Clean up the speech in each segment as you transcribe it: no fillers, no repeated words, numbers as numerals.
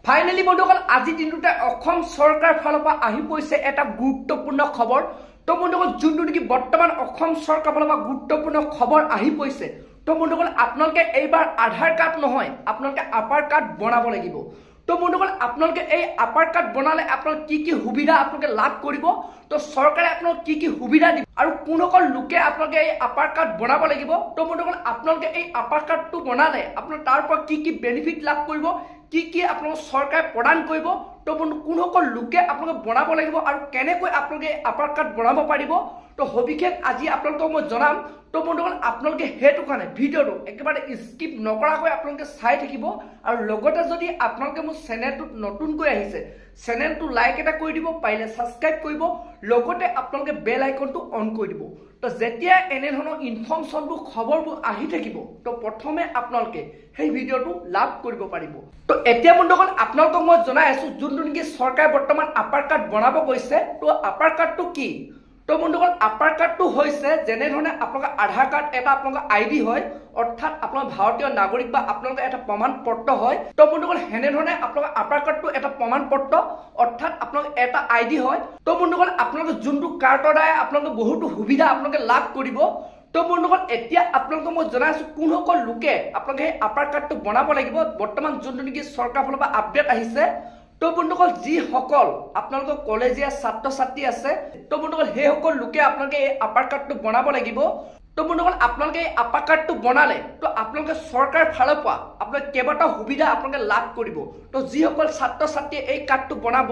Finally বন্ধুসকল আজি দিনটোতে অসম চৰকাৰ ফালৰ পৰা আহি পইছে এটা গুৰুত্বপূৰ্ণ খবৰ। তো বন্ধুসকল যোনটো নেকি বৰ্তমান অসম চৰকাৰ ফালৰ পৰা গুৰুত্বপূৰ্ণ খবৰ আহি পইছে। তো বন্ধুসকল আপোনালোকে এইবাৰ আধাৰ কাৰ্ড নহয় আপোনালোকে আপাৰ কাৰ্ড বনাব লাগিব। তো বন্ধুসকল আপোনালোকে এই আপাৰ কাৰ্ড বনালে আপোনালোক কি সুবিধা আপোনালোকে লাভ কৰিব, তো চৰকাৰে আপোনালোক কি সুবিধা দিব আৰু কোনসকল লোকে আপোনালোকে এই আপাৰ কাৰ্ড বনাব লাগিব। তো বন্ধুসকল আপোনালোকে এই আপাৰ কাৰ্ডটো বনালে আপোনালোক তাৰ পৰা কি বেনিফিট লাভ কৰিব, কি আপোনালোক চৰকাৰে প্ৰদান কৰিব, তো বন্ধু কোনসকল লোকে আপোনালোকে বনাব লাগিব আৰু কেনেকৈ আপোনালোকে আপাৰ কাৰ্ড বনাব পাৰিব, তো সবিশেষ আজি আপোনালোকক মই জনাম। তো বন্ধুসকল আপোনালোকে সেইটো কাৰণে ভিডিঅ'টো একেবাৰে স্কিপ নকৰাকৈ আপোনালোকে চাই থাকিব আৰু লগতে যদি আপোনালোকে মোৰ চেনেলটোত নতুনকৈ আহিছে চেনেলটো লাইক এটা কৰি দিব, পাৰিলে ছাবস্ক্ৰাইব কৰিব, লগতে আপোনালোকে বেল আইকনটো অন কৰি দিব। তো যেতিয়া এনে ধৰণৰ ইনফৰ্মেশ্যনবোৰ খবৰবোৰ আহি থাকিব তো প্ৰথমে আপোনালোকে সেই ভিডিঅ'টো লাভ কৰিব পাৰিব। তো এতিয়া বন্ধুসকল আপোনালোকক মই জনাই আছো যোনটো নেকি চৰকাৰে বৰ্তমান আপাৰ কাৰ্ড বনাব গৈছে। তো আপাৰ কাৰ্ডটো কি? তো বন্ধুসকল আপাৰ কাৰ্ডটো হৈছে যেনেধৰণে আপোনালোকৰ আধাৰ কাৰ্ড এটা আপোনালোকৰ আইডি হয়, অৰ্থাৎ আপোনালোকৰ ভাৰতীয় নাগৰিক বা আপোনালোকৰ এটা প্ৰমাণ পত্ৰ হয়। তো বন্ধুসকল সেনেধৰণে আপোনালোকৰ আপাৰ কাৰ্ডটো এটা প্ৰমাণ পত্ৰ অৰ্থাৎ আপোনালোকৰ এটা আইডি হয়। তো বন্ধুসকল আপোনালোকে যোনটো কাৰ্ডৰ দ্বাৰা আপোনালোকে বহুতো সুবিধা আপোনালোকে লাভ কৰিব। তো বন্ধুসকল এতিয়া আপোনালোকক মই জনাই আছো কোনসকল লোকে আপোনালোকে সেই আপাৰ কাৰ্ডটো বনাব লাগিব। বৰ্তমান যোনটো নেকি চৰকাৰৰ ফালৰ পৰা আপডেট আহিছে, তো বন্ধুসকল যিসকল আপোনালোকৰ কলেজীয়া ছাত্ৰ ছাত্ৰী আছে তো বন্ধুসকল সেইসকল লোকে আপোনালোকে এই আপাৰ কাৰ্ডটো বনাব লাগিব। তো বন্ধুসকল আপোনালোকে এই আপাৰ কাৰ্ডটো বনালে তো আপোনালোকে চৰকাৰৰ ফালৰ পৰা আপোনালোকে কেইবাটাও সুবিধা আপোনালোকে লাভ কৰিব। তো যিসকল ছাত্ৰ ছাত্ৰীয়ে এই কাৰ্ডটো বনাব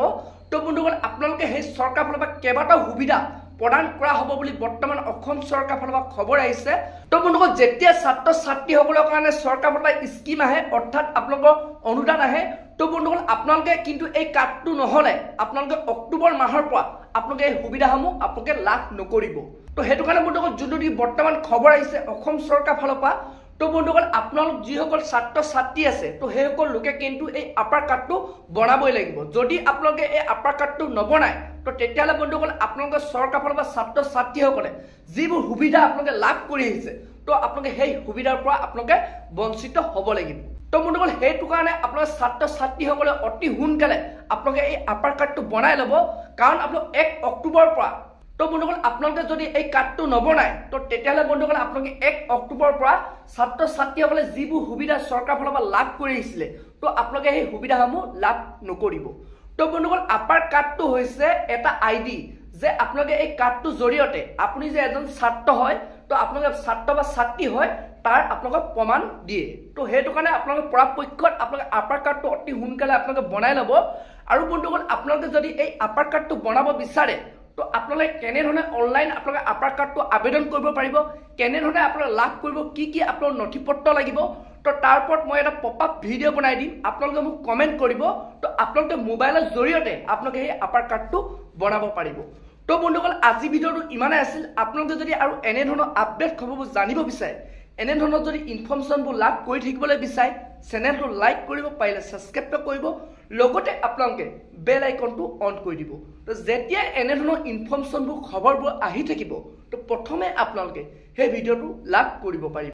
তো বন্ধুসকল আপোনালোকে সেই চৰকাৰৰ ফালৰ পৰা কেইবাটাও সুবিধা প্ৰদান কৰা হ'ব বুলি বৰ্তমান অসম চৰকাৰৰ ফালৰ পৰা খবৰ আহিছে। তো বন্ধুসকল যেতিয়া ছাত্ৰ ছাত্ৰীসকলৰ কাৰণে চৰকাৰৰ ফালৰ পৰা স্কিম আহে অৰ্থাৎ আপোনালোকৰ অনুদান আহে, তো বন্ধুসকল আপোনালোকে কিন্তু এই কাৰ্ডটো নহ'লে আপোনালোকে অক্টোবৰ মাহৰ পৰা আপোনালোকে এই সুবিধাসমূহ আপোনালোকে লাভ নকৰিব। তো সেইটো কাৰণে বন্ধুসকল যোনটো নেকি বৰ্তমান খবৰ আহিছে অসম চৰকাৰৰ ফালৰ পৰা, তো বন্ধুসকল আপোনালোক যিসকল ছাত্ৰ ছাত্ৰী আছে তো সেইসকল লোকে কিন্তু এই আপাৰ কাৰ্ডটো বনাবই লাগিব। যদি আপোনালোকে এই আপাৰ কাৰ্ডটো নবনায় তো তেতিয়াহ'লে বন্ধুসকল আপোনালোকে চৰকাৰৰ ফালৰ পৰা ছাত্ৰ ছাত্ৰীসকলে যিবোৰ সুবিধা আপোনালোকে লাভ কৰি আহিছে তো আপোনালোকে সেই সুবিধাৰ পৰা আপোনালোকে বঞ্চিত হ'ব লাগিব। তো বন্ধুসকল সেইটো কাৰণে আপোনালোকে ছাত্ৰ ছাত্ৰীসকলে অতি সোনকালে আপোনালোকে এই আপাৰ কাৰ্ডটো বনাই ল'ব, কাৰণ আপোনালোক 1 অক্টোবৰৰ পৰা তো বন্ধুসকল আপোনালোকে যদি এই কাৰ্ডটো নবনায় তো তেতিয়াহ'লে বন্ধুসকল আপোনালোকে 1 অক্টোবৰৰ পৰা ছাত্ৰ ছাত্ৰীসকলে যিবোৰ সুবিধা চৰকাৰৰ ফালৰ পৰা লাভ কৰি আহিছিলে তো আপোনালোকে সেই সুবিধাসমূহ লাভ নকৰিব। তো বন্ধুসকল আপাৰ কাৰ্ডটো হৈছে এটা আইডি যে আপোনালোকে এই কাৰ্ডটোৰ জৰিয়তে আপুনি যে এজন ছাত্ৰ হয় তো আপোনালোকে ছাত্ৰ বা ছাত্ৰী হয় তাৰ আপোনালোকক প্ৰমাণ দিয়ে। তো সেইটো কাৰণে আপোনালোকে পৰাপক্ষত আপোনালোকে আপাৰ কাৰ্ডটো অতি সোনকালে আপোনালোকে বনাই ল'ব। আৰু বন্ধুসকল আপোনালোকে যদি এই আপাৰ কাৰ্ডটো বনাব বিচাৰে তো আপোনালোকে কেনেধৰণে অনলাইন আপোনালোকে আপাৰ কাৰ্ডটো আবেদন কৰিব পাৰিব, কেনেধৰণে আপোনালোকে লাভ কৰিব, কি আপোনালোকৰ নথি পত্ৰ লাগিব, তো তাৰ ওপৰত মই এটা পপআপ ভিডিঅ' বনাই দিম, আপোনালোকে মোক কমেণ্ট কৰিব। তো আপোনালোকে মোবাইলৰ জৰিয়তে আপোনালোকে সেই আপাৰ কাৰ্ডটো বনাব পাৰিব। তো বন্ধুসকল আজি ভিডিঅ'টো ইমানেই আছিল। আপোনালোকে যদি আৰু এনেধৰণৰ আপডেট খবৰবোৰ জানিব বিচাৰে, এনেধৰণৰ যদি ইনফৰ্মেশ্যনবোৰ লাভ কৰি থাকিবলৈ বিচাৰে চেনেলটো লাইক কৰিব, পাৰিলে ছাবস্ক্ৰাইব কৰিব, লগতে আপোনালোকে বেল আইকনটো অন কৰি দিব। তো যেতিয়া এনেধৰণৰ ইনফৰ্মেশ্যনবোৰ খবৰবোৰ আহি থাকিব তো প্ৰথমে আপোনালোকে সেই ভিডিঅ'টো লাভ কৰিব পাৰিব।